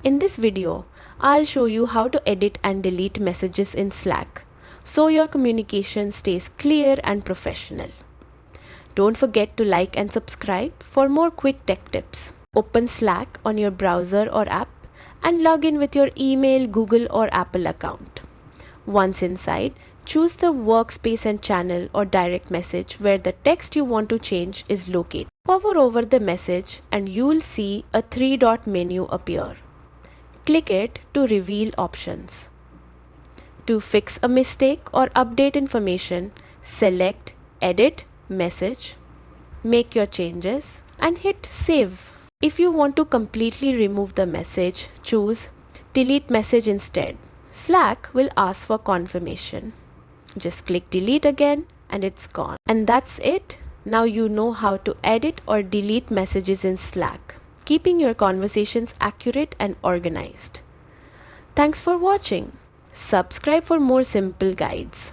In this video, I'll show you how to edit and delete messages in Slack so your communication stays clear and professional. Don't forget to like and subscribe for more quick tech tips. Open Slack on your browser or app and log in with your email, Google or Apple account. Once inside, choose the workspace and channel or direct message where the text you want to change is located. Hover over the message and you'll see a three-dot menu appear. Click it to reveal options. To fix a mistake or update information, select Edit Message, make your changes and hit Save. If you want to completely remove the message, choose Delete Message instead. Slack will ask for confirmation. Just click Delete again and it's gone. And that's it. Now you know how to edit or delete messages in Slack, keeping your conversations accurate and organized. Thanks for watching. Subscribe for more simple guides.